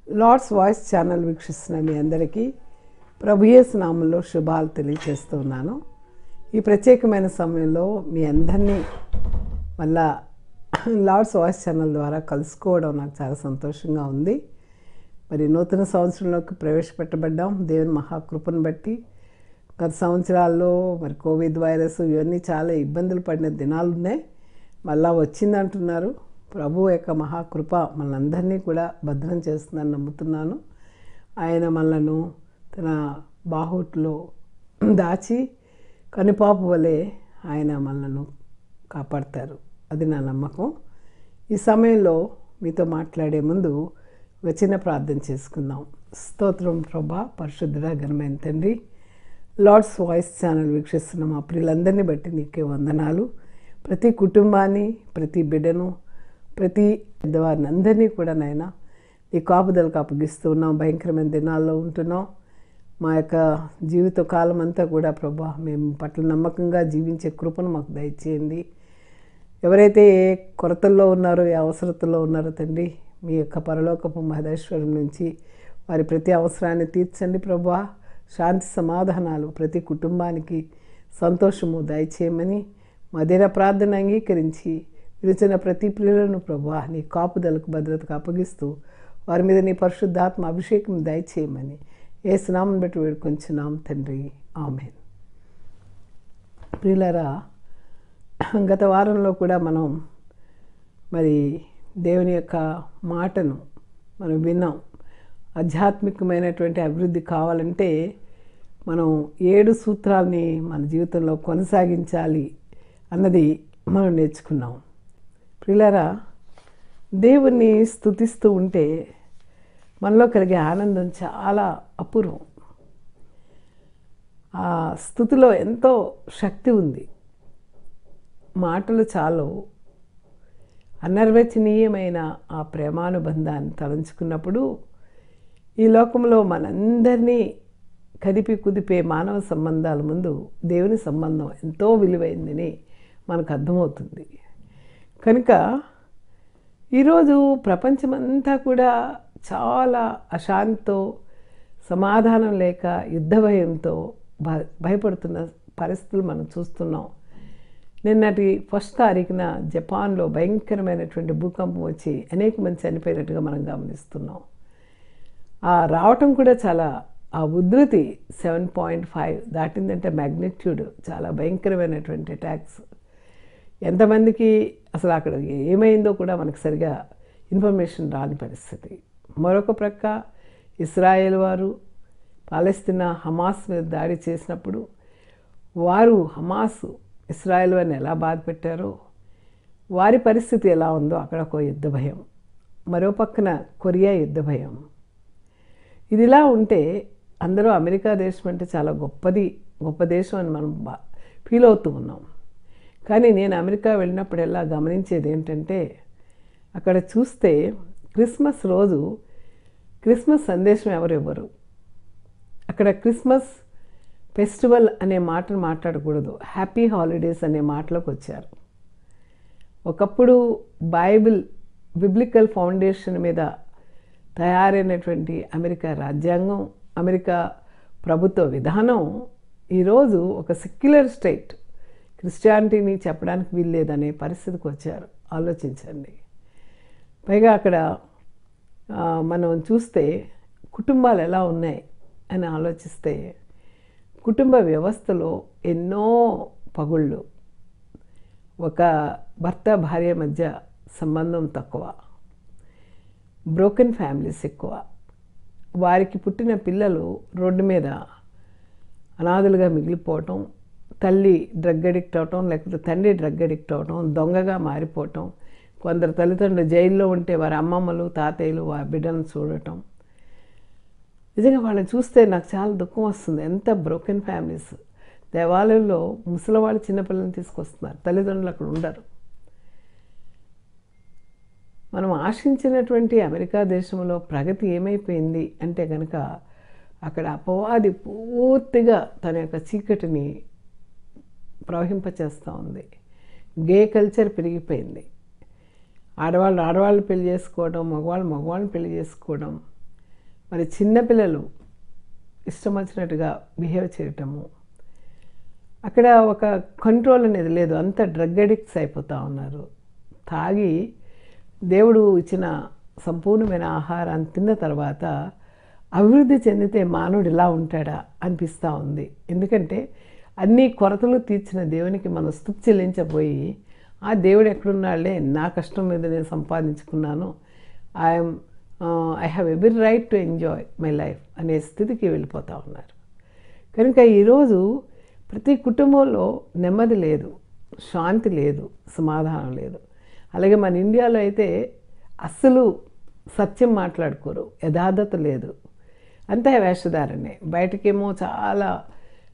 Lord's voice channel వీక్షిస్తున్న మీ అందరికీ ప్రభు యేసు నామములో శుభాలు తెలియజేస్తూ ఉన్నాను. ఈ ప్రత్యేకమైన సమయంలో మీ అందరినీ మళ్ళా లార్డ్స్ వాయిస్ ఛానల్ ద్వారా కలుసుకోవడం నాకు చాలా సంతోషంగా ఉంది. మరి నూతన సంవత్సరంలోకి ప్రవేశపెట్టబడ్డాం దేవుని మహాకృపను బట్టి. గత సంవత్సరాల్లో మరి కోవిడ్ వైరస్ ఇవన్నీ చాలా ఇబ్బందులు పడిన దినాలు ఉన్నాయి. మళ్ళా వచ్చిందంటున్నారు. ప్రభు యొక్క మహాకృప మనందరినీ కూడా భద్రం చేస్తుందని నమ్ముతున్నాను. ఆయన మనలను తన బాహుట్లో దాచి కనుపాపు వలె ఆయన మనలను కాపాడతారు. అది నా నమ్మకం. ఈ సమయంలో మీతో మాట్లాడే ముందు ఒక చిన్న ప్రార్థన చేసుకుందాం. స్తోత్రం ప్రభా, పరిశుద్ధుడా, ఘనమైన తండ్రి, లార్డ్స్ వాయిస్ ఛానల్ వీక్షిస్తున్న మా ప్రియులందరినీ బట్టి నీకే వందనాలు. ప్రతి కుటుంబాన్ని, ప్రతి బిడ్డను, ప్రతి పెద్దవారిని అందరినీ కూడా నాయన నీ కాపుదలకు అప్పగిస్తూ ఉన్నాం. భయంకరమైన దినాల్లో ఉంటున్నాం. మా యొక్క జీవిత కాలం అంతా కూడా ప్రభా మేము పట్ల నమ్మకంగా జీవించే కృపను మాకు దయచేయండి. ఎవరైతే ఏ కొరతల్లో ఉన్నారో, ఏ అవసరతల్లో ఉన్నారో తండ్రి, మీ యొక్క పరలోకపు మహేశ్వరం నుంచి వారి ప్రతి అవసరాన్ని తీర్చండి ప్రభా. శాంతి సమాధానాలు ప్రతి కుటుంబానికి సంతోషము దయచేయమని మదిర ప్రార్థన అంగీకరించి విరిచిన ప్రతి ప్రియులను ప్రభా నీ కాపుదలకు భద్రతకు అప్పగిస్తూ వారి మీద నీ పరిశుద్ధాత్మ అభిషేకం దయచేయమని యేసు నామమును బట్టి వేడుకొంచున్నాం తండ్రి, ఆమేన్. ప్రియులారా, గత వారంలో కూడా మనం మరి దేవుని యొక్క మాటను మనం విన్నాం. ఆధ్యాత్మికమైనటువంటి అభివృద్ధి కావాలంటే మనం 7 సూత్రాలని మన జీవితంలో కొనసాగించాలి అన్నది మనం నేర్చుకున్నాం. ప్రియులారా, దేవుణ్ణి స్తుతిస్తూ ఉంటే మనలో కలిగే ఆనందం చాలా అపూర్వం. ఆ స్తుతిలో ఎంతో శక్తి ఉంది. మాటలు చాలు. అనిర్వచనీయమైన ఆ ప్రేమానుబంధాన్ని తలంచుకున్నప్పుడు ఈ లోకంలో మనందరినీ కదిపి కుదిపే మానవ సంబంధాల ముందు దేవుని సంబంధం ఎంతో విలువైందని మనకు అర్థమవుతుంది. కనుక ఈరోజు ప్రపంచమంతా కూడా చాలా అశాంతితో, సమాధానం లేక, యుద్ధ భయంతో భయపడుతున్న పరిస్థితులు మనం చూస్తున్నాం. నిన్నటి 1 తారీఖున జపాన్లో భయంకరమైనటువంటి భూకంపం వచ్చి అనేక మంది చనిపోయినట్టుగా మనం గమనిస్తున్నాం. ఆ రావటం కూడా చాలా, ఆ ఉధృతి 7.5 దాటిందంటే మ్యాగ్నిట్యూడ్ చాలా భయంకరమైనటువంటి అటాక్స్. ఎంతమందికి అసలు అక్కడ ఏమైందో కూడా మనకు సరిగా ఇన్ఫర్మేషన్ రాని పరిస్థితి. మరొక ప్రక్క ఇస్రాయేల్ వారు పాలస్తీనా హమాస్ మీద దాడి చేసినప్పుడు వారు హమాస్ ఇస్రాయేల్ వారిని ఎలా బాధ పెట్టారో వారి పరిస్థితి ఎలా ఉందో అక్కడ ఒక యుద్ధ భయం, మరో పక్కన కొరియా యుద్ధ భయం. ఇదిలా ఉంటే అందరూ అమెరికా దేశం అంటే చాలా గొప్ప దేశం అని మనం ఫీల్ అవుతూ ఉన్నాం. కానీ నేను అమెరికా వెళ్ళినప్పుడల్లా గమనించేది ఏంటంటే అక్కడ చూస్తే క్రిస్మస్ రోజు క్రిస్మస్ సందేశం ఎవరు అక్కడ క్రిస్మస్ ఫెస్టివల్ అనే మాటను మాట్లాడకూడదు, హ్యాపీ హాలిడేస్ అనే మాటలోకి వచ్చారు. ఒకప్పుడు బిబ్లికల్ ఫౌండేషన్ మీద తయారైనటువంటి అమెరికా రాజ్యాంగం, అమెరికా ప్రభుత్వ విధానం ఈరోజు ఒక సెక్యులర్ స్టేట్, క్రిస్టియానిటీని చెప్పడానికి వీల్లేదనే పరిస్థితికి వచ్చారు. ఆలోచించండి. పైగా అక్కడ మనం చూస్తే కుటుంబాలు ఎలా ఉన్నాయి అని ఆలోచిస్తే కుటుంబ వ్యవస్థలో ఎన్నో పగుళ్ళు, ఒక భర్త భార్య మధ్య సంబంధం తక్కువ, బ్రోకెన్ ఫ్యామిలీస్ ఎక్కువ, వారికి పుట్టిన పిల్లలు రోడ్డు మీద అనాథలుగా మిగిలిపోవటం, తల్లి డ్రగ్ అడిక్ట్ అవటం, లేకపోతే తండ్రి డ్రగ్ అడిక్ట్ అవటం, దొంగగా మారిపోవటం, కొందరు తల్లిదండ్రులు జైల్లో ఉంటే వారి అమ్మమ్మలు తాతయ్యలు వారి బిడ్డలను చూడటం. నిజంగా వాళ్ళని చూస్తే నాకు చాలా దుఃఖం వస్తుంది. ఎంత బ్రోకెన్ ఫ్యామిలీస్. దేవాలయంలో ముసలివాళ్ళు చిన్నపిల్లల్ని తీసుకొస్తున్నారు, తల్లిదండ్రులు అక్కడ ఉండరు. మనం ఆశించినటువంటి అమెరికా దేశంలో ప్రగతి ఏమైపోయింది అంటే కనుక అక్కడ అపవాది పూర్తిగా తన యొక్క చీకటిని ప్రవహింపచేస్తూ ఉంది. గే కల్చర్ పెరిగిపోయింది. ఆడవాళ్ళు పెళ్లి చేసుకోవడం, మగవాళ్ళని పెళ్లి చేసుకోవడం, మరి చిన్నపిల్లలు ఇష్టం వచ్చినట్టుగా బిహేవ్ చేయటము, అక్కడ ఒక కంట్రోల్ అనేది లేదు, అంత డ్రగ్ అడిక్ట్స్ అయిపోతూ ఉన్నారు. తాగి దేవుడు ఇచ్చిన సంపూర్ణమైన ఆహారాన్ని తిన్న తర్వాత అభివృద్ధి చెందితే మానవుడు ఇలా ఉంటాడా అనిపిస్తూ ఉంది. ఎందుకంటే అన్ని కొరతలు తీర్చిన దేవునికి మనం స్తుతి చెల్లించబోయి, ఆ దేవుడు ఎక్కడున్నాళ్లే, నా కష్టం మీద నేను సంపాదించుకున్నాను, I have every right to enjoy my life అనే స్థితికి వెళ్ళిపోతూ ఉన్నారు. కనుక ఈరోజు ప్రతి కుటుంబంలో నెమ్మది లేదు, శాంతి లేదు, సమాధానం లేదు. అలాగే మన ఇండియాలో అయితే అస్సలు సత్యం మాట్లాడుకోరు, యథార్థత లేదు, అంతా వేషధారణే. బయటకేమో చాలా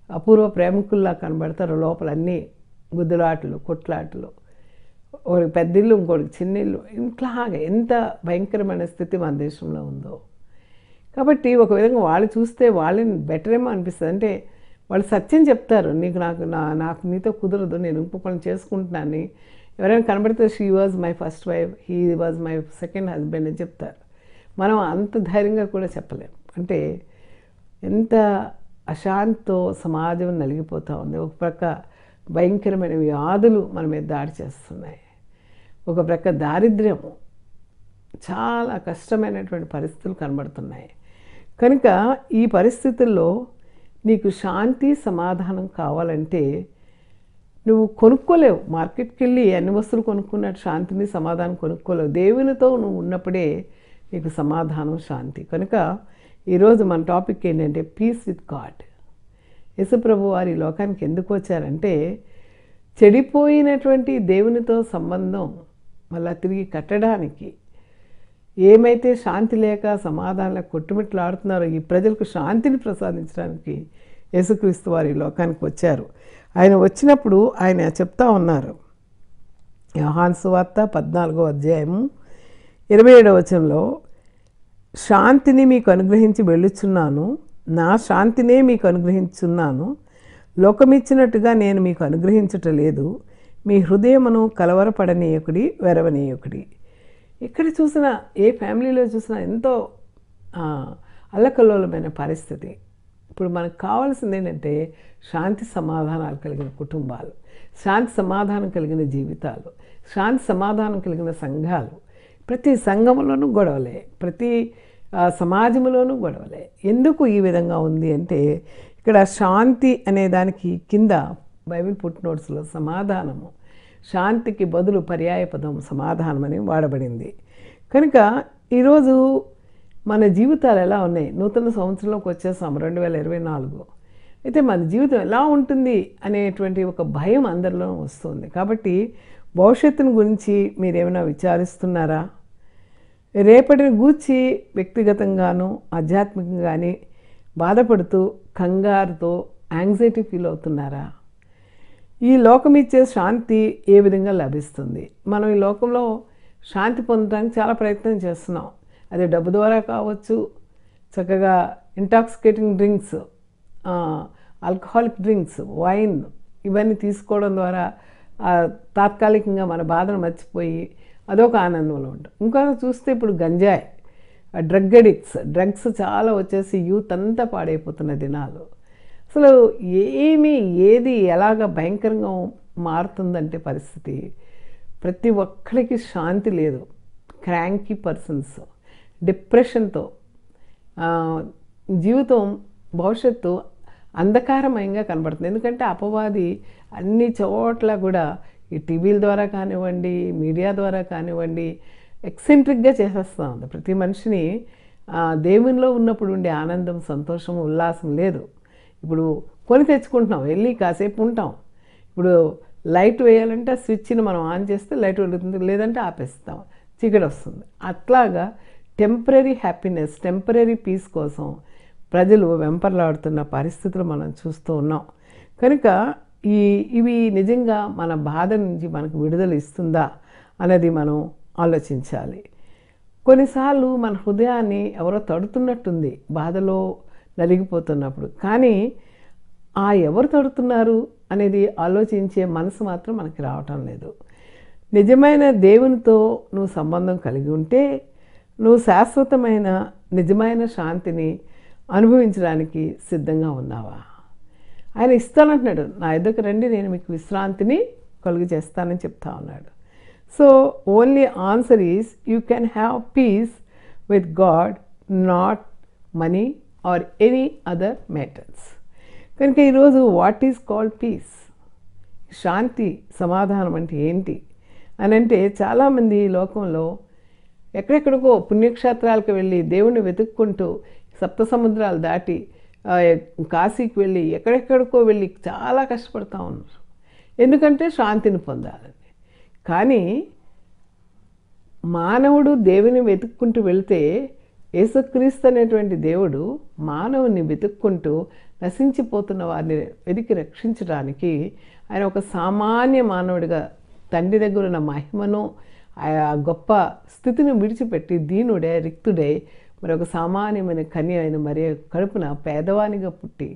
అపూర్వ ప్రేమికుల్లా కనబడతారు, లోపల అన్నీ గుద్దులాటలు, కొట్లాటలు, ఒకరికి పెద్దిల్లు ఇంకోటికి చిన్నిల్లు, ఇట్లాగా ఎంత భయంకరమైన స్థితి మన దేశంలో ఉందో. కాబట్టి ఒక విధంగా వాళ్ళు చూస్తే వాళ్ళని బెటర్ ఏమో అనిపిస్తుంది. అంటే వాళ్ళు సత్యం చెప్తారు, నాకు నీతో కుదరదు, నేను ఇంకొకరిని చేసుకుంటున్నాను, ఎవరైనా కనబడితే she was my first wife, he was my second husband అని చెప్తారు. మనం అంత ధైర్యంగా కూడా చెప్పలేం. అంటే ఎంత అశాంతితో సమాజం నలిగిపోతూ ఉంది. ఒక ప్రక్క భయంకరమైన వ్యాధులు మన మీద దాడి చేస్తున్నాయి, ఒక ప్రక్క దారిద్ర్యము, చాలా కష్టమైనటువంటి పరిస్థితులు కనబడుతున్నాయి. కనుక ఈ పరిస్థితుల్లో నీకు శాంతి సమాధానం కావాలంటే నువ్వు కొనుక్కోలేవు. మార్కెట్కి వెళ్ళి అన్ని వస్తువులు కొనుక్కున్నట్టు శాంతిని సమాధానం కొనుక్కోలేవు. దేవునితో నువ్వు ఉన్నప్పుడే నీకు సమాధానం, శాంతి. కనుక ఈరోజు మన టాపిక్ ఏంటంటే పీస్ విత్ గాడ్. యేసుప్రభు వారు ఈ లోకానికి ఎందుకు వచ్చారంటే చెడిపోయినటువంటి దేవునితో సంబంధం మళ్ళీ తిరిగి కట్టడానికి, ఏమైతే శాంతి లేక సమాధానం కొట్టుమిట్లాడుతున్నారో ఈ ప్రజలకు శాంతిని ప్రసాదించడానికి యేసుక్రీస్తు వారు ఈ లోకానికి వచ్చారు. ఆయన వచ్చినప్పుడు ఆయన చెప్తా ఉన్నారు, యోహాను సువార్త 14వ అధ్యాయము 27వ వచనంలో, శాంతిని మీకు అనుగ్రహించి వెళ్ళుచున్నాను, నా శాంతినే మీకు అనుగ్రహించున్నాను, లోకమిచ్చినట్టుగా నేను మీకు అనుగ్రహించటలేదు, మీ హృదయమును కలవరపడనీయకుడి, వెరవనీయకుడి. ఎక్కడ చూసినా, ఏ ఫ్యామిలీలో చూసినా ఎంతో అల్లకల్లోలమైన పరిస్థితి. ఇప్పుడు మనకు కావాల్సింది ఏంటంటే శాంతి సమాధానాలు కలిగిన కుటుంబాలు, శాంతి సమాధానం కలిగిన జీవితాలు, శాంతి సమాధానం కలిగిన సంఘాలు. ప్రతి సంఘంలోనూ గొడవలే, ప్రతి సమాజంలోనూ గొడవలే. ఎందుకు ఈ విధంగా ఉంది అంటే ఇక్కడ శాంతి అనే దానికి కింద బైబిల్ ఫుట్నోట్స్లో సమాధానము, శాంతికి బదులు పర్యాయపదం సమాధానం అని వాడబడింది. కనుక ఈరోజు మన జీవితాలు ఎలా ఉన్నాయి? నూతన సంవత్సరంలోకి వచ్చేసాం 2024. అయితే మన జీవితం ఎలా ఉంటుంది అనేటువంటి ఒక భయం అందరిలో వస్తుంది. కాబట్టి భవిష్యత్తును గురించి మీరేమైనా విచారిస్తున్నారా? రేపటిని గూర్చి వ్యక్తిగతంగాను ఆధ్యాత్మికంగా కానీ బాధపడుతూ కంగారుతో యాంగ్జైటీ ఫీల్ అవుతున్నారా? ఈ లోకం ఇచ్చే శాంతి ఏ విధంగా లభిస్తుంది? మనం ఈ లోకంలో శాంతి పొందడానికి చాలా ప్రయత్నం చేస్తున్నాం. అది డబ్బు ద్వారా కావచ్చు, చక్కగా intoxicating drinks, alcoholic drinks, wine, ఇవన్నీ తీసుకోవడం ద్వారా తాత్కాలికంగా మన బాధను మర్చిపోయి అదొక ఆనందంలో ఉంటాం. ఇంకా చూస్తే ఇప్పుడు గంజాయి, డ్రగ్ అడిక్ట్స్, డ్రగ్స్ చాలా వచ్చేసి యూత్ అంతా పాడైపోతున్న దినాలు. అసలు ఏది ఎలాగ భయంకరంగా మారుతుందంటే పరిస్థితి, ప్రతి ఒక్కరికి శాంతి లేదు. క్రాంకీ పర్సన్స్, డిప్రెషన్తో జీవితం, భవిష్యత్తు అంధకారమయంగా కనబడుతుంది. ఎందుకంటే అపవాది అన్ని చోట్ల కూడా ఈ టీవీల ద్వారా కానివ్వండి, మీడియా ద్వారా కానివ్వండి, ఎక్సెంట్రిక్గా చేసేస్తూ ఉంది. ప్రతి మనిషిని దేవునిలో ఉన్నప్పుడు ఉండే ఆనందం, సంతోషం, ఉల్లాసం లేదు. ఇప్పుడు కొని తెచ్చుకుంటున్నాం, వెళ్ళి కాసేపు ఉంటాం. ఇప్పుడు లైట్ వేయాలంటే స్విచ్ని మనం ఆన్ చేస్తే లైట్ వెలుగుతుంది, లేదంటే ఆపేస్తాం, చీకటి వస్తుంది. అట్లాగా టెంపరీ హ్యాపీనెస్, టెంపరీ పీస్ కోసం ప్రజలు వెంపర్లాడుతున్న పరిస్థితులు మనం చూస్తూ ఉన్నాం. కనుక ఇవి నిజంగా మన బాధ నుంచి మనకు విడుదల ఇస్తుందా అనేది మనం ఆలోచించాలి. కొన్నిసార్లు మన హృదయాన్ని ఎవరో తడుతున్నట్టుంది బాధలో నలిగిపోతున్నప్పుడు. కానీ ఎవరు తడుతున్నారు అనేది ఆలోచించే మనసు మాత్రం మనకి రావటం లేదు. నిజమైన దేవునితో నువ్వు సంబంధం కలిగి ఉంటే నువ్వు శాశ్వతమైన నిజమైన శాంతిని అనుభవించడానికి సిద్ధంగా ఉన్నావా? ఆయన ఇస్తానంటున్నాడు, నా ఎదుకు రండి, నేను మీకు విశ్రాంతిని కలుగు చేస్తానని చెప్తా ఉన్నాడు. So only answer is you can have piece with God, not money or any other matters. కనుక ఈరోజు వాట్ ఈజ్ కాల్డ్ పీస్, శాంతి, సమాధానం అంటే ఏంటి అని అంటే, చాలామంది ఈ లోకంలో ఎక్కడెక్కడికో పుణ్యక్షేత్రాలకు వెళ్ళి దేవుణ్ణి వెతుక్కుంటూ సప్త సముద్రాలు దాటి కాశీకి వెళ్ళి ఎక్కడెక్కడికో వెళ్ళి చాలా కష్టపడుతూ ఉన్నారు, ఎందుకంటే శాంతిని పొందాలని. కానీ మానవుడు దేవుని వెతుక్కుంటూ వెళ్తే యేసుక్రీస్తు అనేటువంటి దేవుడు మానవుని వెతుక్కుంటూ నశించిపోతున్న వారిని వెతికి రక్షించడానికి ఆయన ఒక సామాన్య మానవుడిగా తండ్రి దగ్గర ఉన్న మహిమను, ఆ గొప్ప స్థితిని విడిచిపెట్టి దీనుడే, రిక్తుడే, మరి ఒక సామాన్యమైన కన్య అయిన మరి కడుపున పేదవానిగా పుట్టి,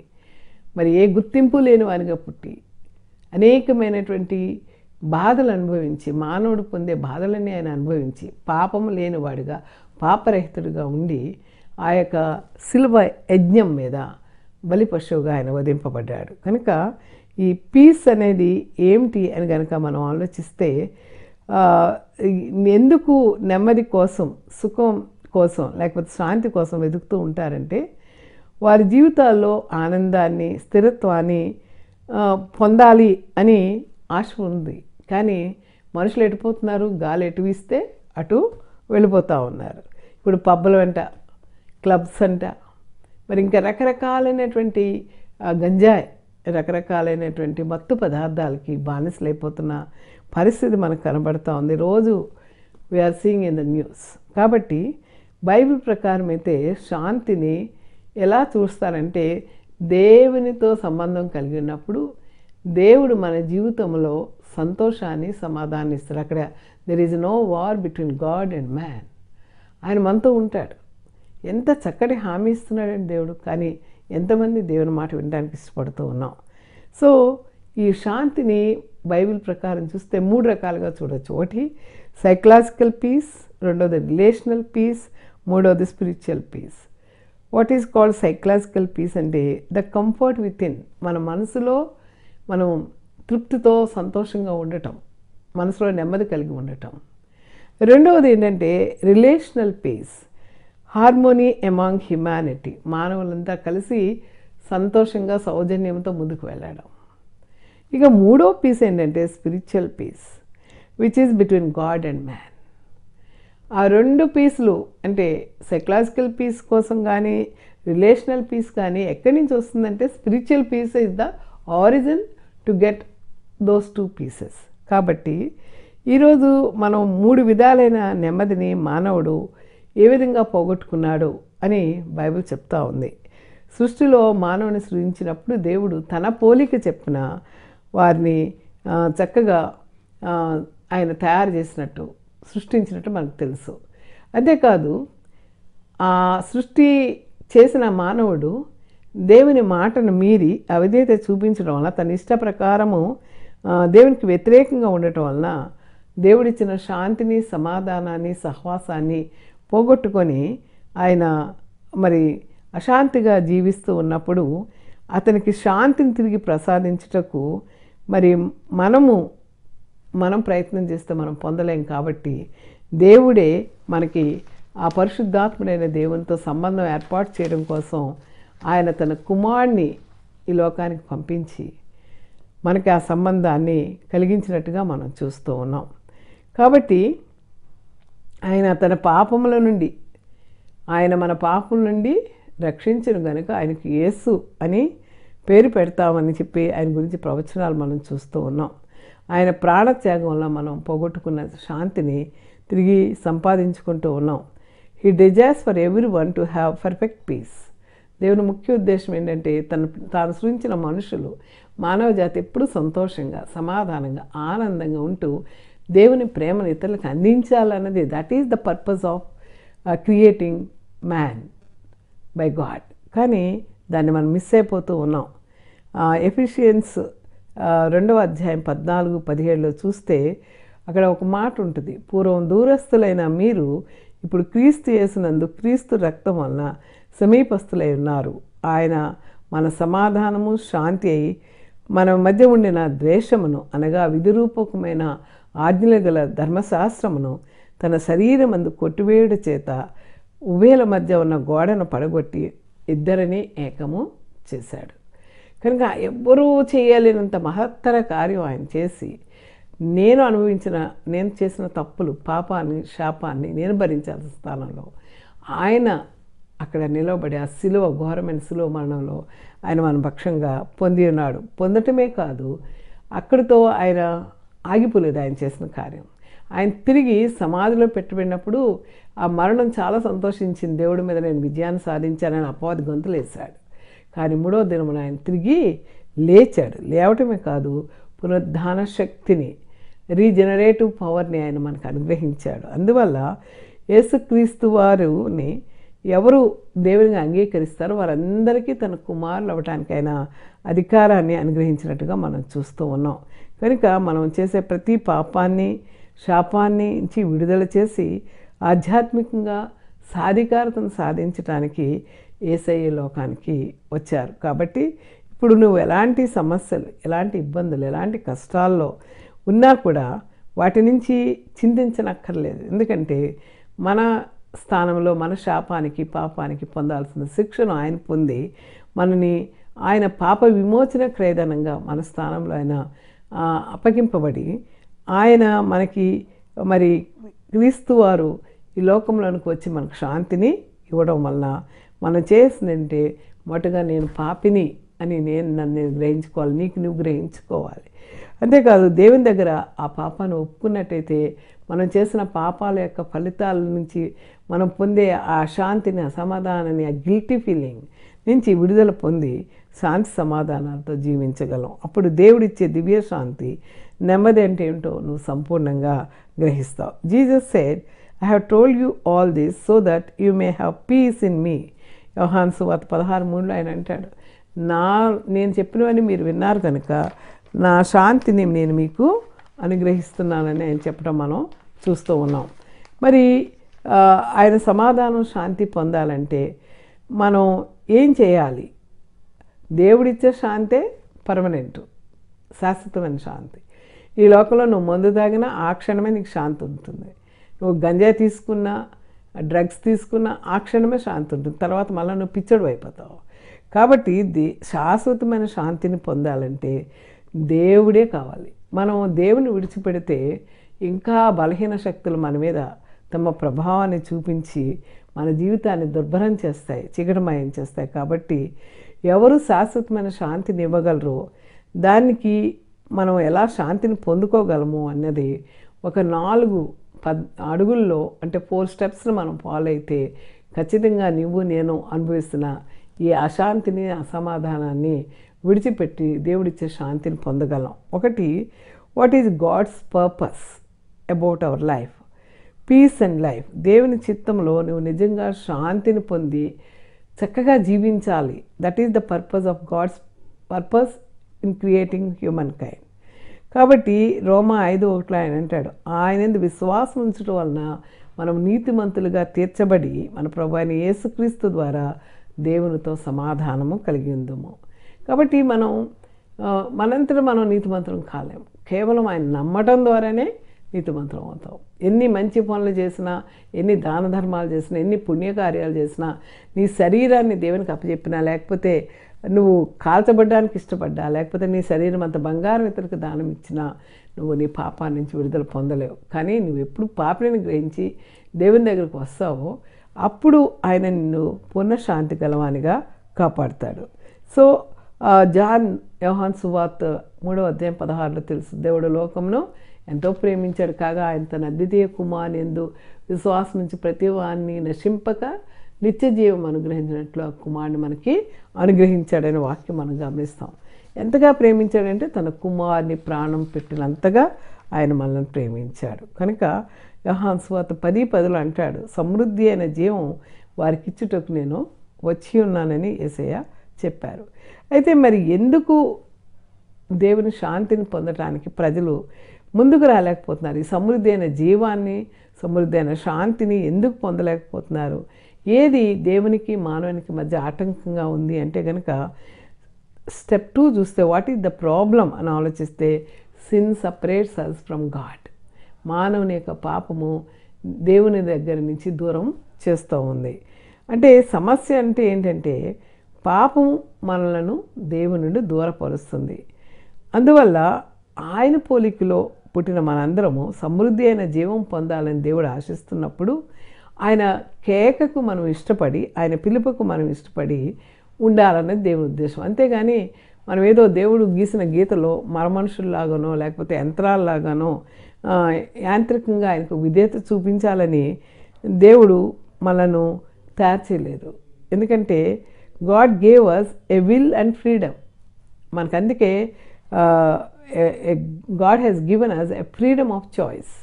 మరి ఏ గుర్తింపు లేని వానిగా పుట్టి, అనేకమైనటువంటి బాధలు అనుభవించి, మానవుడు పొందే బాధలన్నీ ఆయన అనుభవించి, పాపము లేనివాడిగా, పాపరహితుడిగా ఉండి, ఆ యొక్క శిలువ యజ్ఞం మీద బలి పశువుగా ఆయన వధింపబడ్డాడు. కనుక ఈ పీస్ అనేది ఏమిటి అని కనుక మనం ఆలోచిస్తే, ఎందుకు నెమ్మది కోసం, సుఖం కోసం, లేకపోతే శాంతి కోసం వెతుకుతూ ఉంటారంటే, వారి జీవితాల్లో ఆనందాన్ని, స్థిరత్వాన్ని పొందాలి అని ఆశ ఉంది. కానీ మనుషులు ఎటుపోతున్నారు, గాలి ఎటు వీస్తే అటు వెళ్ళిపోతూ ఉన్నారు. ఇప్పుడు పబ్బుల వెంట, క్లబ్స్ అంట, మరి ఇంకా రకరకాలైనటువంటి గంజాయి, రకరకాలైనటువంటి మత్తు పదార్థాలకి బానిసలైపోతున్న పరిస్థితి మనకు కనబడుతూ ఉంది. రోజు we are seeing in the news. కాబట్టి బైబిల్ ప్రకారం అయితే శాంతిని ఎలా చూస్తారంటే, దేవునితో సంబంధం కలిగి ఉన్నప్పుడు దేవుడు మన జీవితంలో సంతోషాన్ని, సమాధానాన్ని ఇస్తాడు. అక్కడ there is no war between God and man. ఆయన మనతో ఉంటాడు. ఎంత చక్కటి హామీ ఇస్తున్నాడండి దేవుడు. కానీ ఎంతమంది దేవుని మాట వినడానికి ఇష్టపడుతూ ఉన్నాం. సో ఈ శాంతిని బైబిల్ ప్రకారం చూస్తే 3 రకాలుగా చూడవచ్చు. ఒకటి సైకలాజికల్ పీస్, రెండోది రిలేషనల్ పీస్, మూడోది spiritual peace. What is called psychological peace అంటే ద కంఫర్ట్ విత్ ఇన్, మన మనసులో మనం తృప్తితో సంతోషంగా ఉండటం, మనసులో నెమ్మది కలిగి ఉండటం. రెండవది ఏంటంటే relational peace, harmony among humanity, మానవులంతా కలిసి సంతోషంగా సౌజన్యంతో ముందుకు వెళ్ళడం. ఇక మూడో పీస్ ఏంటంటే spiritual peace, which is between God and man. ఆ 2 పీసులు అంటే సైకలాజికల్ పీస్ కోసం కానీ, రిలేషనల్ పీస్ కానీ ఎక్కడి నుంచి వస్తుందంటే spiritual peace is the origin to get those 2 peaces. కాబట్టి ఈరోజు మనం 3 విధాలైన నెమ్మదిని మానవుడు ఏ విధంగా పోగొట్టుకున్నాడు అని బైబిల్ చెప్తా ఉంది. సృష్టిలో మానవుని సృజించినప్పుడు దేవుడు తన పోలిక చెప్పిన వారిని చక్కగా ఆయన తయారు చేసినట్టు, సృష్టించినట్టు మనకు తెలుసు. అంతేకాదు ఆ సృష్టి చేసిన మానవుడు దేవుని మాటను మీరి అవిధేయత చూపించడం వలన, తన ఇష్ట ప్రకారము దేవునికి వ్యతిరేకంగా ఉండటం వలన దేవుడిచ్చిన శాంతిని, సమాధానాన్ని, సహవాసాన్ని పోగొట్టుకొని ఆయన మరి అశాంతిగా జీవిస్తూ ఉన్నప్పుడు అతనికి శాంతిని తిరిగి ప్రసాదించుటకు మరి మనం ప్రయత్నం చేస్తే మనం పొందలేం. కాబట్టి దేవుడే మనకి ఆ పరిశుద్ధాత్ముడైన దేవునితో సంబంధం ఏర్పాటు చేయడం కోసం ఆయన తన కుమారుని ఈ లోకానికి పంపించి మనకి ఆ సంబంధాన్ని కలిగించినట్టుగా మనం చూస్తూ ఉన్నాం. కాబట్టి ఆయన తన పాపముల నుండి, ఆయన మన పాపముల నుండి రక్షించను గనుక ఆయనకి యేసు అని పేరు పెడతామని చెప్పి ఆయన గురించి ప్రవచనాలు మనం చూస్తూ ఉన్నాం. ఆయన ప్రాణత్యాగం వల్ల మనం పోగొట్టుకున్న శాంతిని తిరిగి సంపాదించుకుంటూ ఉన్నాం. He desires for everyone to have perfect peace. దేవుని ముఖ్య ఉద్దేశం ఏంటంటే తాను సృజించిన మనుషులు, మానవ జాతి ఎప్పుడూ సంతోషంగా, సమాధానంగా, ఆనందంగా ఉంటూ దేవుని ప్రేమను ఇతరులకు అందించాలన్నది, that is the purpose of creating man by God. కానీ దాన్ని మనం మిస్ అయిపోతూ ఉన్నాం. ఎఫిషియన్స్ 2వ అధ్యాయం 14-17లో చూస్తే అక్కడ ఒక మాట ఉంటుంది, పూర్వం దూరస్తులైన మీరు ఇప్పుడు క్రీస్తు యేసునందు క్రీస్తు రక్తం వలన సమీపస్తులై ఉన్నారు. ఆయన మన సమాధానము శాంతి అయి మన మధ్య ఉండిన ద్వేషమును అనగా విధిరూపకమైన ఆజ్ఞలు గల ధర్మశాస్త్రమును తన శరీరమందు కొట్టివేయుట చేత ఉభయల మధ్య ఉన్న గోడను పడగొట్టి ఇద్దరిని ఏకము చేశాడు. కనుక ఎవ్వరూ చేయలేనంత మహత్తర కార్యం ఆయన చేసి నేను చేసిన తప్పులు, పాపాన్ని, శాపాన్ని నేను భరించాల్సిన స్థానంలో ఆయన అక్కడ నిలబడి ఆ శిలువ, ఘోరమైన శిలువ మరణంలో ఆయన మన పక్షంగా పొంది ఉన్నాడు. పొందటమే కాదు, అక్కడితో ఆయన ఆగిపోలేదు ఆయన చేసిన కార్యం. ఆయన తిరిగి సమాధిలో పెట్టబడినప్పుడు ఆ మరణం చాలా సంతోషించింది. దేవుడి మీద నేను విజయాన్ని సాధించానని అపవాది గొంతులు వేశాడు. కానీ 3వ దినమున ఆయన తిరిగి లేచాడు. లేవటమే కాదు, పునరుద్ధాన శక్తిని, రీజనరేటివ్ పవర్ని ఆయన మనకు అనుగ్రహించాడు. అందువల్ల యేసుక్రీస్తు వారిని ఎవరు దేవునిగా అంగీకరిస్తారో వారందరికీ తన కుమారులు అవ్వటానికి ఆయన అధికారాన్ని అనుగ్రహించినట్టుగా మనం చూస్తూ ఉన్నాం. కనుక మనం చేసే ప్రతి పాపాన్ని, శాపాన్ని నుంచి విడుదల చేసి ఆధ్యాత్మికంగా సాధికారతను సాధించడానికి యేసయ్య లోకానికి వచ్చారు. కాబట్టి ఇప్పుడు నువ్వు ఎలాంటి సమస్యలు, ఎలాంటి ఇబ్బందులు, ఎలాంటి కష్టాల్లో ఉన్నా కూడా వాటి నుంచి చింతించనక్కర్లేదు. ఎందుకంటే మన స్థానంలో మన శాపానికి, పాపానికి పొందాల్సిన శిక్షను ఆయన పొంది మనని ఆయన పాప విమోచన క్రయధనంగా మన స్థానంలో ఆయన అప్పగింపబడి ఆయన మనకి మరి క్రీస్తు వారు ఈ లోకంలోనికి వచ్చి మనకు శాంతిని ఇవ్వడం వలన మనం చేసిందంటే మొదటగా నేను పాపిని అని నన్ను గ్రహించుకోవాలి, నీకు నువ్వు గ్రహించుకోవాలి. అంతేకాదు దేవుని దగ్గర ఆ పాపాన్ని ఒప్పుకున్నట్టయితే మనం చేసిన పాపాల యొక్క ఫలితాల నుంచి మనం పొందే ఆ శాంతిని, ఆ సమాధానాన్ని, ఆ గిల్టీ ఫీలింగ్ నుంచి విడుదల పొంది శాంతి సమాధానాలతో జీవించగలం. అప్పుడు దేవుడిచ్చే దివ్య శాంతి, నెమ్మది అంటే ఏంటో నువ్వు సంపూర్ణంగా గ్రహిస్తావు. Jesus said, I have told you all this so that you may have peace in me. యోహాను సువార్త 16:3 ఆయన అంటాడు, నేను చెప్పినవన్నీ మీరు విన్నారు కనుక నా శాంతిని నేను మీకు అనుగ్రహిస్తున్నానని ఆయన చెప్పడం మనం చూస్తూ ఉన్నాం. మరి ఆయన సమాధానం, శాంతి పొందాలంటే మనం ఏం చేయాలి? దేవుడిచ్చే శాంతే పర్మనెంట్, శాశ్వతమైన శాంతి. ఈ లోకంలో నువ్వు మందు తాగినా ఆ క్షణమే నీకు శాంతి ఉంటుంది. నువ్వు గంజాయి తీసుకున్నా, డ్రగ్స్ తీసుకున్నా ఆ క్షణమే శాంతి ఉంటుంది. తర్వాత మళ్ళీ నువ్వు పిచ్చడు అయిపోతావు. కాబట్టి శాశ్వతమైన శాంతిని పొందాలంటే దేవుడే కావాలి. మనం దేవుని విడిచిపెడితే ఇంకా బలహీన శక్తులు మన మీద తమ ప్రభావాన్ని చూపించి మన జీవితాన్ని దుర్భరం చేస్తాయి, చిగటమయం చేస్తాయి. కాబట్టి ఎవరు శాశ్వతమైన శాంతిని ఇవ్వగలరో, దానికి మనం ఎలా శాంతిని పొందుకోగలము అన్నది ఒక 4 అడుగుల్లో, అంటే 4 స్టెప్స్ని మనం ఫాలో అయితే ఖచ్చితంగా నువ్వు నేను అనుభవిస్తున్న ఈ అశాంతిని, అసమాధానాన్ని విడిచిపెట్టి దేవుడిచ్చే శాంతిని పొందగలం. ఒకటి, what is God's purpose about our life? Peace and life. దేవుని చిత్తంలో నువ్వు నిజంగా శాంతిని పొంది చక్కగా జీవించాలి. That is the purpose of God's purpose in creating humankind. కాబట్టి రోమా 5:1 ఆయన అంటాడు, ఆయనందు విశ్వాసం ఉంచడం వలన మనం నీతిమంతులుగా తీర్చబడి మన ప్రభు అయిన యేసుక్రీస్తు ద్వారా దేవునితో సమాధానము కలిగి ఉందము. కాబట్టి మనంతట మనం నీతిమంతులం కాలేము. కేవలం ఆయన నమ్మటం ద్వారానే నీతిమంతులం అవుతాం. ఎన్ని మంచి పనులు చేసినా, ఎన్ని దాన ధర్మాలు చేసినా, ఎన్ని పుణ్యకార్యాలు చేసినా, నీ శరీరాన్ని దేవునికి అప్పచెప్పినా, లేకపోతే నువ్వు కాల్చబడ్డానికి ఇష్టపడ్డా, లేకపోతే నీ శరీరం అంత బంగారం ఇతరులకు దానం ఇచ్చినా నువ్వు నీ పాపాన్ని నుంచి విడుదల పొందలేవు. కానీ నువ్వు ఎప్పుడు పాపిని గ్రహించి దేవుని దగ్గరకు వస్తావో అప్పుడు ఆయన నిన్ను పూర్ణ శాంతి గలవానిగా కాపాడుతాడు. సో యోహాను సువార్త 3:16 తెలుసు, దేవుడు లోకమును ఎంతో ప్రేమించాడు కాగా ఆయన తన అద్వితీయ కుమారుని యందు విశ్వాసం నుంచి ప్రతి వారిని నశింపక నిత్య జీవం అనుగ్రహించినట్లు ఆ కుమారుని మనకి అనుగ్రహించాడనే వాక్యం మనం గమనిస్తాం. ఎంతగా ప్రేమించాడంటే తన కుమారుని ప్రాణం పెట్టినంతగా ఆయన మనల్ని ప్రేమించాడు. కనుక యోహాను సువార్త 10:10 అంటాడు, సమృద్ధి అయిన జీవం వారికి ఇచ్చుటకు నేను వచ్చి ఉన్నానని యేసయ్య చెప్పారు. అయితే మరి ఎందుకు దేవుని శాంతిని పొందటానికి ప్రజలు ముందుకు రాలేకపోతున్నారు. ఈ సమృద్ధి అయిన జీవాన్ని, సమృద్ధి అయిన శాంతిని ఎందుకు పొందలేకపోతున్నారు? ఏది దేవునికి మానవునికి మధ్య ఆటంకంగా ఉంది అంటే కనుక స్టెప్ 2 చూస్తే వాట్ ఈజ్ ద ప్రాబ్లం అని ఆలోచిస్తే sin separates us from God. మానవుని యొక్క పాపము దేవుని దగ్గర నుంచి దూరం చేస్తూ ఉంది. అంటే సమస్య అంటే ఏంటంటే పాపం మనలను దేవుని నుండి దూరపరుస్తుంది. అందువల్ల ఆయన పోలికలో పుట్టిన మనందరము సమృద్ధి అయిన జీవం పొందాలని దేవుడు ఆశిస్తున్నప్పుడు ఆయన కేకకు మనం ఇష్టపడి, ఆయన పిలుపుకు మనం ఇష్టపడి ఉండాలన్నది దేవుని ఉద్దేశం. అంతేగాని మనం ఏదో దేవుడు గీసిన గీతలో మరమనుషుల్లాగానో లేకపోతే యంత్రాల్లాగానో యాంత్రికంగా ఆయనకు విధేయత చూపించాలని దేవుడు మనను తయారు చేయలేదు. ఎందుకంటే God gave us a will and freedom. మనకు అందుకే God has given us a freedom of choice.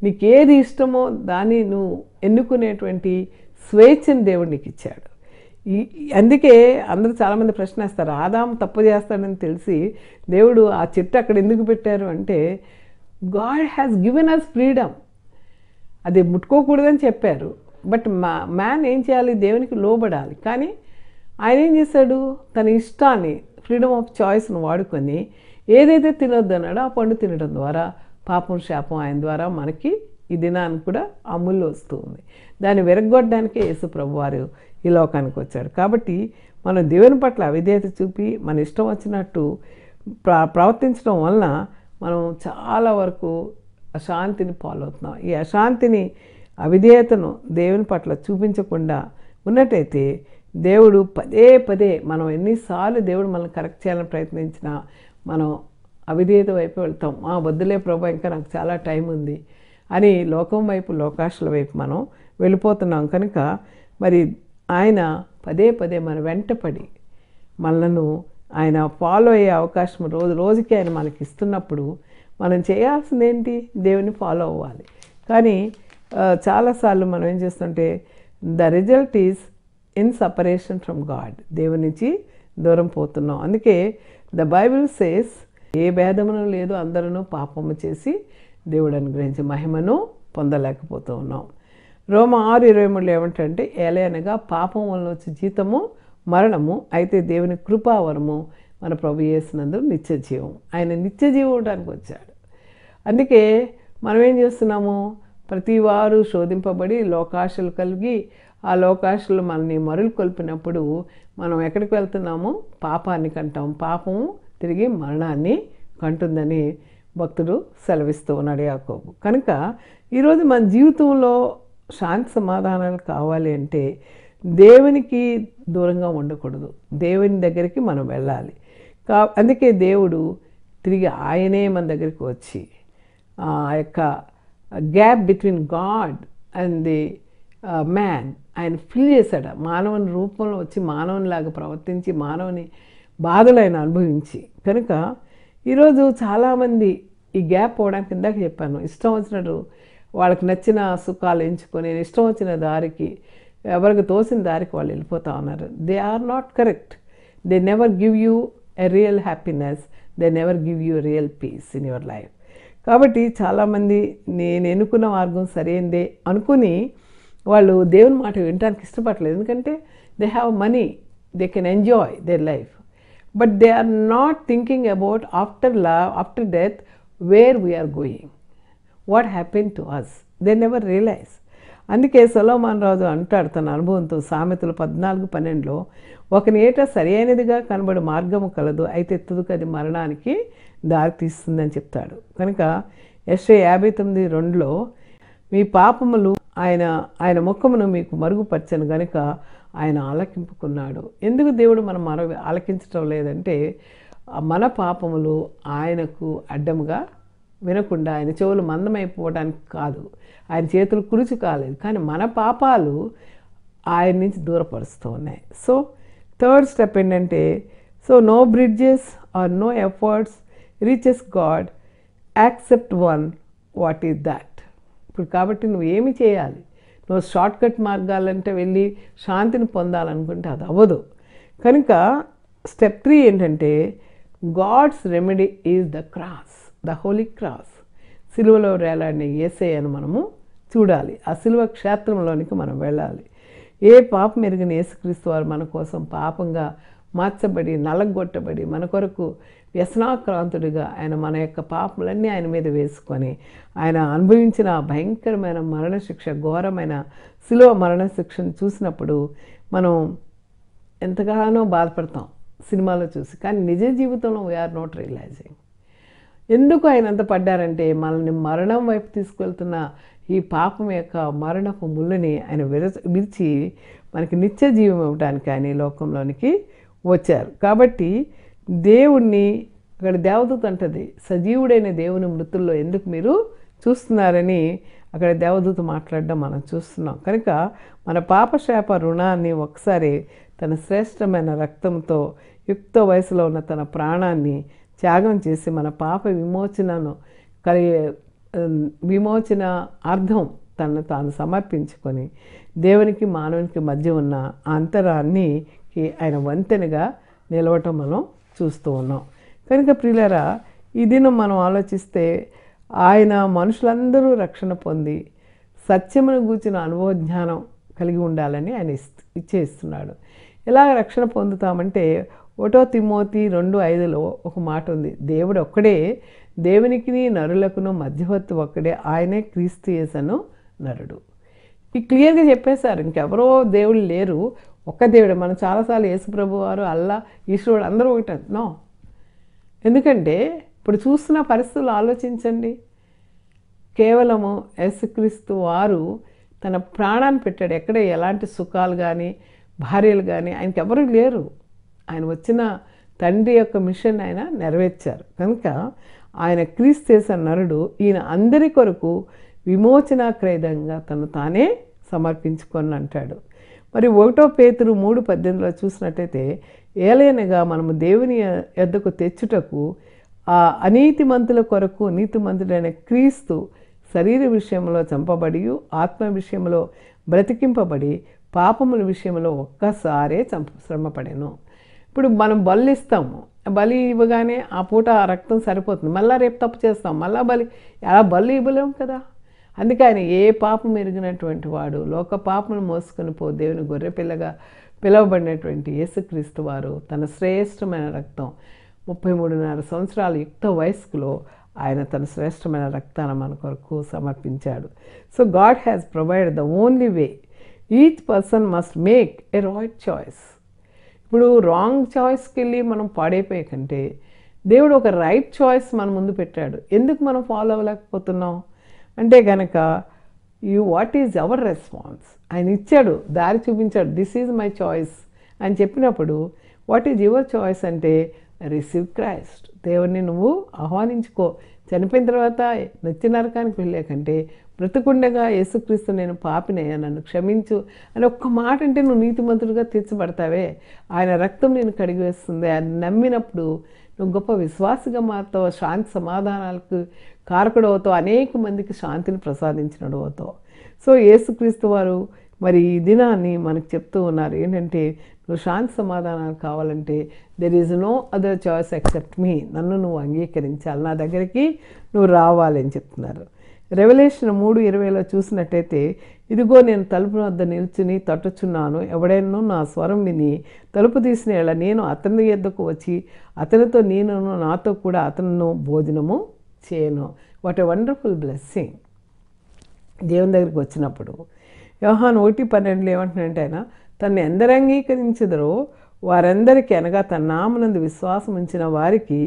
నీకు ఏది ఇష్టమో దాన్ని నువ్వు ఎన్నుకునేటువంటి స్వేచ్ఛను దేవుడు నీకు ఇచ్చాడు. అందుకే అందరూ చాలామంది ప్రశ్నిస్తారు, ఆదాము తప్పు చేస్తాడని తెలిసి దేవుడు ఆ చెట్టు అక్కడ ఎందుకు పెట్టారు అంటే God has given us freedom. అది ముట్టుకోకూడదని చెప్పారు, బట్ మ్యాన్ ఏం చేయాలి? దేవునికి లోబడాలి. కానీ ఆయన ఏం చేశాడు? తన ఇష్టాన్ని, ఫ్రీడమ్ ఆఫ్ చాయిస్ను వాడుకొని ఏదైతే తినొద్దన్నాడో ఆ పండు తినడం ద్వారా పాపం శాపం ఆయన ద్వారా మనకి ఈ దినానికి కూడా అమలు వస్తూ ఉంది. దాన్ని విరగొట్టడానికే యేసు ప్రభు వారు ఈ లోకానికి వచ్చాడు. కాబట్టి మనం దేవుని పట్ల అవిధేయత చూపి మన ఇష్టం వచ్చినట్టు ప్రవర్తించడం వలన మనం చాలా వరకు అశాంతిని పాలవుతున్నాం. ఈ అశాంతిని, అవిధేయతను దేవుని పట్ల చూపించకుండా ఉన్నట్టయితే దేవుడు పదే పదే మనం ఎన్నిసార్లు దేవుడు మనల్ని కరెక్ట్ చేయాలని ప్రయత్నించినా మనం అవిధేయత వైపు వెళ్తాం. వద్దులే ప్రభు, ఇంకా నాకు చాలా టైం ఉంది అని లోకం వైపు, లోకాశల వైపు మనం వెళ్ళిపోతున్నాం. కనుక మరి ఆయన పదే పదే మన వెంటపడి మనలను ఆయన ఫాలో అయ్యే అవకాశం రోజు రోజుకి ఆయన మనకి ఇస్తున్నప్పుడు మనం చేయాల్సింది ఏంటి? దేవుని ఫాలో అవ్వాలి. కానీ చాలాసార్లు మనం ఏం చేస్తుంటే the result is in separation from God. దేవుని నుంచి దూరం పోతున్నాం. అందుకే ద బైబిల్ సేస్ ఏ భేదమును లేదు, అందరూ పాపము చేసి దేవుడు అనుగ్రహించే మహిమను పొందలేకపోతూ ఉన్నాం. రోమ 6:23 ఏమంటే ఏలయనగా పాపం వలన వచ్చే జీతము మరణము, అయితే దేవుని కృపావరము మన ప్రభు యేసునందు నిత్య జీవం. ఆయన నిత్య జీవం ఉండడానికి వచ్చాడు. అందుకే మనం ఏం చేస్తున్నాము? ప్రతి వారు శోధింపబడి లోకాశలు కలిగి ఆ లోకాశలు మనల్ని మరులు కొల్పినప్పుడు మనం ఎక్కడికి వెళ్తున్నాము? పాపాన్ని కంటాం. పాపము తిరిగి మరణాన్ని కంటుందని భక్తుడు సెలవిస్తూ ఉన్నాడు యాకోబు. కనుక ఈరోజు మన జీవితంలో శాంతి సమాధానాలు కావాలి అంటే దేవునికి దూరంగా ఉండకూడదు, దేవుని దగ్గరికి మనం వెళ్ళాలి. అందుకే దేవుడు తిరిగి ఆయనే మన దగ్గరికి వచ్చి ఆ యొక్క gap between God and the man ఆయన ఫిల్ చేశాడు. మానవుని రూపంలో వచ్చి మానవునిలాగా ప్రవర్తించి మానవుని బాధలు ఆయన అనుభవించి. కనుక ఈరోజు చాలామంది ఈ గ్యాప్ పోవడానికి ఇందాక చెప్పాను, ఇష్టం వచ్చినట్టు వాళ్ళకి నచ్చిన సుఖాలు ఎంచుకొని ఇష్టం వచ్చిన దారికి, ఎవరికి తోసిన దారికి వాళ్ళు వెళ్ళిపోతూ ఉన్నారు. They are not correct. They never give you a real happiness, they never give you real peace in your life. కాబట్టి చాలామంది నేను ఎన్నుకున్న మార్గం సరైనదే అనుకుని వాళ్ళు దేవుని మాట వినడానికి ఇష్టపడలేదు. ఎందుకంటే they have money, they can enjoy their life, but they are not thinking about after death where we are going, what happen to us. They never realize. అందుకే సొలొమోను రాజు అంటాడు తన అనుభవంతో సామెతలు 14:12 ఒకని ఏట సరి అయినదిగా కనబడు మార్గము కలదు, అయితే తుదకది మరణానికి దారి తీస్తుందని చెప్తాడు. కనుక యెషయా 59:2 మీ పాపములు ఆయన ముఖమును మీకు మరుగుపరచను గనుక ఆయన ఆలకింపుకున్నాడు. ఎందుకు దేవుడు మనం ఆలకించడం లేదంటే మన పాపములు ఆయనకు అడ్డముగా వినకుండా, ఆయన చెవులు మందమైపోవడానికి కాదు, ఆయన చేతులు కురుచు కాలేదు, కానీ మన పాపాలు ఆయన నుంచి దూరపరుస్తూ ఉన్నాయి. సో థర్డ్ స్టెప్ ఏంటంటే, so no bridges or no efforts reaches God accept one, what is that. ఇప్పుడు కాబట్టి నువ్వు ఏమి చేయాలి? నువ్వు షార్ట్కట్ మార్గాలంటే వెళ్ళి శాంతిని పొందాలనుకుంటే అది అవ్వదు. కనుక స్టెప్ 3 ఏంటంటే God's remedy is the cross, the holy cross. సిలువలో వేలాడిన యేసయ్యను మనము చూడాలి. ఆ సిలువ క్షేత్రంలోనికి మనం వెళ్ళాలి. ఏ పాపం ఎరిగిన యేసుక్రీస్తు వారు మన కోసం పాపంగా మార్చబడి నలగొట్టబడి మన కొరకు వ్యసనాక్రాంతుడిగా ఆయన మన యొక్క పాపములన్నీ ఆయన మీద వేసుకొని ఆయన అనుభవించిన భయంకరమైన మరణశిక్ష, ఘోరమైన శిలువ మరణశిక్షను చూసినప్పుడు మనం ఎంతగానో బాధపడతాం సినిమాలో చూసి. కానీ నిజ జీవితంలో వీఆర్ నాట్ రియలైజింగ్ ఎందుకు ఆయన అంత పడ్డారంటే మనల్ని మరణం వైపు తీసుకెళ్తున్న ఈ పాపం యొక్క మరణపు ముళ్ళని ఆయన విరిచి మనకి నిత్య జీవం ఇవ్వడానికి ఆయన ఈ లోకంలోనికి వచ్చారు. కాబట్టి దేవుణ్ణి అక్కడ దేవదూత అంటది, సజీవుడైన దేవుని మృతుల్లో ఎందుకు మీరు చూస్తున్నారని అక్కడ దేవదూత మాట్లాడడం మనం చూస్తున్నాం. కనుక మన పాపశాప రుణాన్ని ఒకసారి తన శ్రేష్టమైన రక్తంతో యుక్త వయసులో ఉన్న తన ప్రాణాన్ని త్యాగం చేసి మన పాప విమోచనను విమోచన అర్థం తనను తాను సమర్పించుకొని దేవునికి మానవునికి మధ్య ఉన్న ఆ అంతరాన్ని ఆయన వంతెనగా నిలవటం మనం చూస్తూ ఉన్నాం. కనుక ప్రియులారా, ఈ దినం మనం ఆలోచిస్తే ఆయన మనుషులందరూ రక్షణ పొంది సత్యమును గూర్చిన అనుభవ జ్ఞానం కలిగి ఉండాలని ఆయన ఇచ్చేస్తున్నాడు. ఎలా రక్షణ పొందుతామంటే 1 తిమోతి 2:5 ఒక మాట ఉంది, దేవుడు ఒక్కడే, దేవునికి నరులకును మధ్యవర్తి ఒక్కడే, ఆయనే క్రీస్తు యేసు నరుడు. ఈ క్లియర్గా చెప్పేశారు, ఇంకెవరో దేవుళ్ళు లేరు, ఒక్క దేవుడే. మనం చాలాసార్లు యేసుప్రభు వారు, అల్లా, ఈశ్వరుడు అందరూ ఒకటే. నో. ఎందుకంటే ఇప్పుడు చూస్తున్న పరిస్థితులు ఆలోచించండి. కేవలము యేసుక్రీస్తు వారు తన ప్రాణాన్ని పెట్టాడు. ఎక్కడ ఎలాంటి సుఖాలు కానీ భార్యలు కానీ ఆయనకి ఎవరు లేరు. ఆయన వచ్చిన తండ్రి యొక్క మిషన్ ఆయన నెరవేర్చారు. కనుక ఆయన క్రీస్తు యేసు నరుడు. ఈయన అందరి కొరకు విమోచన క్రయంగా తను తానే సమర్పించుకొని అంటాడు. మరి 1 పేతురు 3:18 చూసినట్టయితే, ఏలైనగా మనము దేవుని యొద్దకు తెచ్చుటకు ఆ అనీతిమంతుల కొరకు నీతిమంతుడైన క్రీస్తు శరీర విషయంలో చంపబడి ఆత్మ విషయంలో బ్రతికింపబడి పాపముల విషయంలో ఒక్కసారే శ్రమపడాను. ఇప్పుడు మనం బలి ఇస్తాము, బలి ఇవ్వగానే ఆ పూట ఆ రక్తం సరిపోతుంది, మళ్ళీ రేపు తప్పు చేస్తాం, మళ్ళీ ఎలా బలి ఇవ్వలేము కదా. అందుకే ఆయన ఏ పాపం ఎరిగినటువంటి వాడు లోక పాపమును మోసుకొని పో దేవుని గొర్రెపిల్లగా పిలువబడినటువంటి యేసుక్రీస్తు వారు తన శ్రేష్టమైన రక్తం 33.5 సంవత్సరాల యుక్త వయస్కులో ఆయన తన శ్రేష్టమైన రక్తాన్ని మన కొరకు సమర్పించాడు. So God has provided the only way. Each person must make a right choice. ఇప్పుడు రాంగ్ చాయిస్కి వెళ్ళి మనం పాడైపోయే కంటే దేవుడు ఒక రైట్ చాయిస్ మన ముందు పెట్టాడు. ఎందుకు మనం ఫాలో అవ్వలేకపోతున్నాం అంటే కనుక వాట్ ఈజ్ అవర్ రెస్పాన్స్? ఆయన ఇచ్చాడు, దారి చూపించాడు, దిస్ ఈజ్ మై చాయిస్ అని చెప్పినప్పుడు వాట్ ఈజ్ యువర్ చాయిస్ అంటే రిసీవ్ క్రైస్ట్. దేవుణ్ణి నువ్వు ఆహ్వానించుకో. చనిపోయిన తర్వాత నిత్య నరకానికి వెళ్ళే కంటే బ్రతుకుండగా యేసుక్రీస్తు నేను పాపినయ్యా, నన్ను క్షమించు అని ఒక్క మాట అంటే నువ్వు నీతిమంతుడిగా తీర్చబడతావే. ఆయన రక్తం నేను కడిగివేస్తుంది. ఆయన నమ్మినప్పుడు నువ్వు గొప్ప విశ్వాసిగా మారుతావు, శాంతి సమాధానాలకు కారకుడు అవుతావు, అనేక మందికి శాంతిని ప్రసాదించినడు అవుతావు. సో యేసుక్రీస్తు వారు మరి ఈ దినాన్ని మనకు చెప్తూ ఉన్నారు ఏంటంటే, నువ్వు శాంతి సమాధానాలు కావాలంటే there is no other choice except me. నన్ను నువ్వు అంగీకరించాలి, నా దగ్గరికి నువ్వు రావాలి అని చెప్తున్నారు. రెవల్యూషన్ 3:20 చూసినట్టయితే, ఇదిగో నేను తలుపు వద్ద నిల్చుని తట్టుచున్నాను, ఎవడైనా నా స్వరం విని తలుపు తీసిన ఎడల నేను అతని యొద్దకు వచ్చి అతనితో నేను నాతో కూడా అతను భోజనము చేయను. What a wonderful blessing. దేవుని దగ్గరికి వచ్చినప్పుడు యోహాను 1:12 ఏమంటున్నాడంటే, ఆయన తను ఎందరు అంగీకరించెదరో వారందరికీ, అనగా తన నామనందు విశ్వాసం ఉంచిన వారికి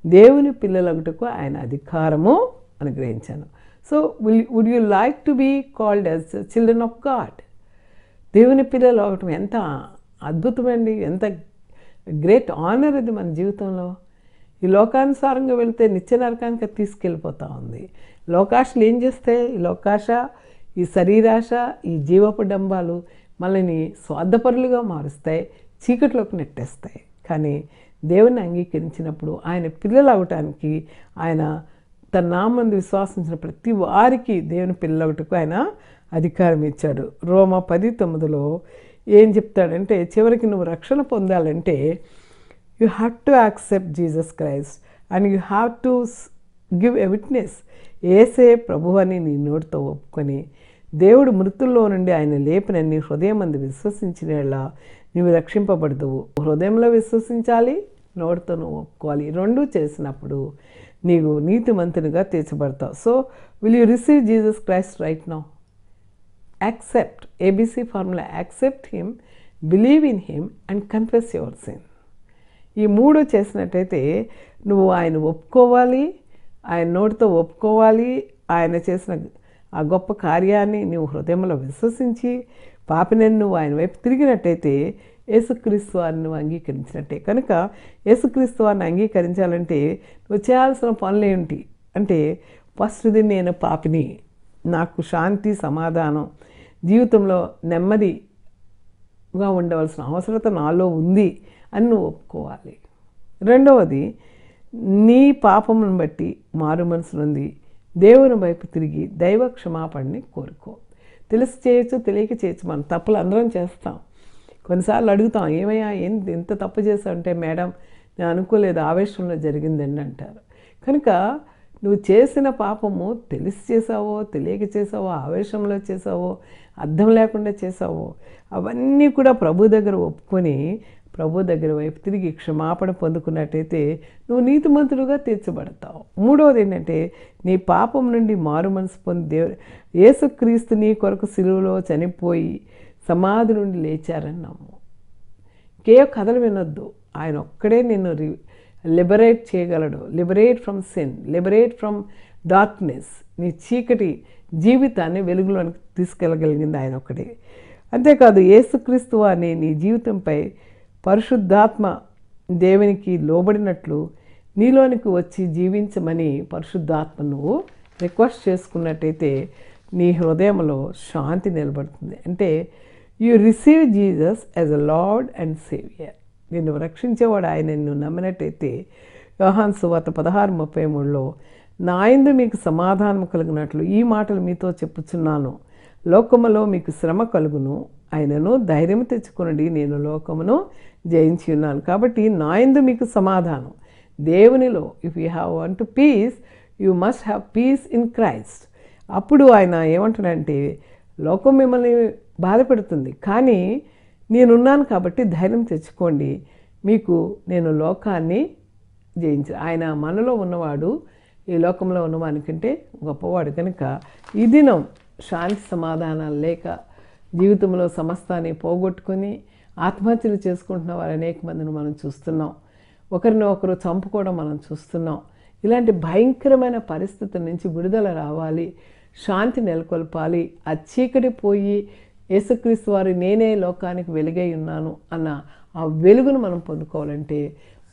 దేవుని పిల్లలగుటకు ఆయన అధికారము అనుగ్రహించాను. So would you like to be called as children of God? దేవుని పిల్లలు అవటం ఎంత అద్భుతమండి, ఎంత గ్రేట్ ఆనర్ అది మన జీవితంలో. ఈ లోకానుసారంగా వెళ్తే నిత్య నరకానికి తీసుకెళ్ళిపోతూ ఉంది. లోకాశలు ఏం చేస్తాయి? ఈ లోకాశ, ఈ శరీరాశ, ఈ జీవపు డంబాలు మనల్ని స్వార్థపరులుగా మారుస్తాయి, చీకట్లోకి నెట్టేస్తాయి. కానీ దేవుని అంగీకరించినప్పుడు ఆయన పిల్లలు అవటానికి, ఆయన తన నామందు విశ్వాసించిన ప్రతి వారికి దేవుని పిల్లలవుటకు ఆయన అధికారం ఇచ్చాడు. రోమా 10:9 ఏం చెప్తాడంటే, చివరికి నువ్వు రక్షణ పొందాలంటే you have to accept Jesus Christ and you have to give a witness. యేసే ప్రభువని నీ నోటితో ఒప్పుకొని దేవుడు మృతుల్లో నుండి ఆయన లేపిన నీ హృదయం అందు విశ్వసించినలా నీవు రక్షింపబడదువు. హృదయంలో విశ్వసించాలి, నోటితో నువ్వు ఒప్పుకోవాలి. ఈ రెండూ చేసినప్పుడు నీవు నీతిమంతునిగా తీర్చబడతావు. So will you receive Jesus Christ right now? Accept, ABC formula, accept him, believe in him and confess your sin. ఈ మూడు చేసినట్టయితే నువ్వు ఆయన ఒప్పుకోవాలి, ఆయన నోటితో ఒప్పుకోవాలి, ఆయన చేసిన ఆ గొప్ప కార్యాన్ని నువ్వు హృదయంలో విశ్వసించి పాపినని నువ్వు ఆయన వైపు తిరిగినట్టయితే యేసుక్రీస్తు వారిని నువ్వు అంగీకరించినట్టే. కనుక యేసుక్రీస్తు వారిని అంగీకరించాలంటే నువ్వు చేయాల్సిన పనులు ఏంటి అంటే, ఫస్ట్ది నేను పాపిని, నాకు శాంతి సమాధానం జీవితంలో నెమ్మదిగా ఉండవలసిన అవసరత నాలో ఉంది అని నువ్వు ఒప్పుకోవాలి. రెండవది, నీ పాపమును బట్టి మారు మనసు నుండి దేవుని వైపు తిరిగి దైవ క్షమాపణని కోరుకో. తెలిసి చేయొచ్చు, తెలియక చేయొచ్చు. మనం తప్పులు అందరం చేస్తాం. కొన్నిసార్లు అడుగుతాం, ఏమయ్యా ఎంత తప్పు చేసావంటే, మేడం నేను అనుకోలేదు, ఆవేశంలో జరిగిందండి అంటారు. కనుక నువ్వు చేసిన పాపము తెలిసి చేసావో, తెలియక చేసావో, ఆవేశంలో చేసావో, అర్థం లేకుండా చేసావో, అవన్నీ కూడా ప్రభు దగ్గర ఒప్పుకొని ప్రభు దగ్గర వైపు తిరిగి క్షమాపణ పొందుకున్నట్టయితే నువ్వు నీతిమంతుడుగా తీర్చబడతావు. మూడవది ఏంటంటే, నీ పాపం నుండి మారు మనసు పొంది యేసుక్రీస్తు నీ కొరకు సిలువలో చనిపోయి సమాధి నుండి లేచారని నమ్ము. కథలు వినొద్దు. ఆయన ఒక్కడే నిన్ను లిబరేట్ చేయగలడు. Liberate from sin, liberate from darkness. నీ చీకటి జీవితాన్ని వెలుగులోనికి తీసుకెళ్ళగలిగింది ఆయన ఒక్కడే. అంతేకాదు, యేసుక్రీస్తు వారిని నీ జీవితంపై పరిశుద్ధాత్మ దేవునికి లోబడినట్లు నీలోనికి వచ్చి జీవించమని పరిశుద్ధాత్మ నువ్వు రిక్వెస్ట్ చేసుకున్నట్టయితే నీ హృదయంలో శాంతి నిలబడుతుంది. అంటే you receive Jesus as a lord and saviour. నిన్ను రక్షించేవాడు ఆయన నువ్వు నమ్మినట్టయితే యోహాను సువార్త 16:33లో నా యందు మీకు సమాధానం కలిగినట్లు ఈ మాటలు మీతో చెప్పుచున్నాను, లోకములో మీకు శ్రమ కలుగును, ఆయనను ధైర్యం తెచ్చుకొనండి, నేను లోకమును జయించి ఉన్నాను. కాబట్టి నా యందు మీకు సమాధానం దేవునిలో. If you have want peace, you must have piece in Christ. అప్పుడు ఆయన ఏమంటున్నాడంటే, లోకం మిమ్మల్ని బాధపెడుతుంది, కానీ నేనున్నాను కాబట్టి ధైర్యం తెచ్చుకోండి, మీకు నేను లోకాన్ని జయించు. ఆయన మనలో ఉన్నవాడు ఈ లోకంలో ఉన్నవానికంటే గొప్పవాడు. కనుక ఈ దినం శాంతి సమాధానాలు లేక జీవితంలో సమస్తాన్ని పోగొట్టుకొని ఆత్మహత్యలు చేసుకుంటున్న వారు అనేక మందిని మనం చూస్తున్నాం. ఒకరిని ఒకరు చంపుకోవడం మనం చూస్తున్నాం. ఇలాంటి భయంకరమైన పరిస్థితుల నుంచి విడుదల రావాలి, శాంతి నెలకొల్పాలి. ఆ చీకటి పోయి యేసుక్రీస్తు వారి నేనే లోకానికి వెలుగై ఉన్నాను అన్న ఆ వెలుగును మనం పొందుకోవాలంటే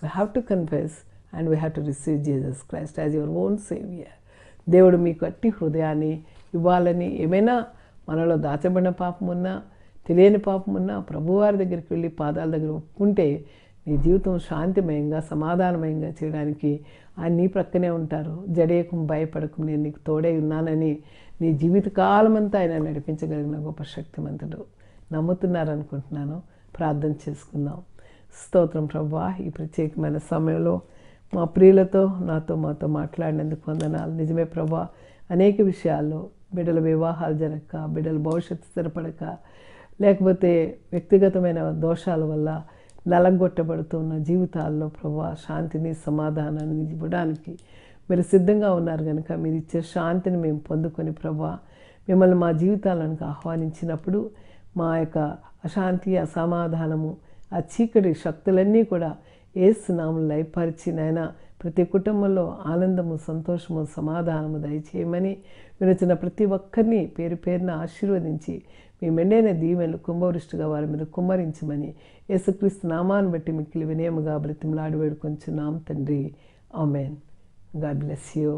we have to confess and we have to receive Jesus Christ as your own saviour. దేవుడు మీకు అట్టి హృదయాన్ని ఇవ్వాలని, ఏమైనా మనలో దాచబడిన పాపం ఉన్నా, తెలియని పాపం ఉన్నా ప్రభువారి దగ్గరికి వెళ్ళి పాదాల దగ్గర ఒప్పుకుంటే నీ జీవితం శాంతిమయంగా సమాధానమయంగా చేయడానికి ఆయన నీ ప్రక్కనే ఉంటారు. జడేయకం, భయపడకం, నేను నీకు తోడై ఉన్నానని నీ జీవితకాలం అంతా ఆయన నడిపించగలిగిన గొప్ప శక్తిమంతుడు. నమ్ముతున్నారనుకుంటున్నాను. ప్రార్థన చేసుకుందాం. స్తోత్రం ప్రభువా, ఈ ప్రత్యేకమైన సమయంలో మా ప్రియులతో మాతో మాట్లాడినందుకు వందనాలు. నిజమే ప్రభువా, అనేక విషయాల్లో బిడ్డల వివాహాలు జరగక, బిడ్డల భవిష్యత్తు స్థిరపడక, లేకపోతే వ్యక్తిగతమైన దోషాల వల్ల నలగొట్టబడుతున్న జీవితాల్లో ప్రభువా శాంతిని సమాధానాన్ని ఇవ్వడానికి మీరు సిద్ధంగా ఉన్నారు. కనుక మీరు ఇచ్చే శాంతిని మేము పొందుకొని ప్రభువా మిమ్మల్ని మా జీవితాలను ఆహ్వానించినప్పుడు మా యొక్క అశాంతి, అసమాధానము, ఆ చీకటి శక్తులన్నీ కూడా యేసు నామములో లయపరిచి నాయనా ప్రతి కుటుంబంలో ఆనందము, సంతోషము, సమాధానము దయచేయమని వినచిన ప్రతి ఒక్కరిని పేరు పేరున ఆశీర్వదించి మీ మెండైన దీవెనలు కుంభవృష్టిగా వారి మీద కుమ్మరించమని యేసుక్రీస్తు నామాన్ని బట్టి మిక్కిలి వినయముగా బ్రతిమలాడి వేడుకొంచున్నాం తండ్రి. ఆమేన్. God bless you.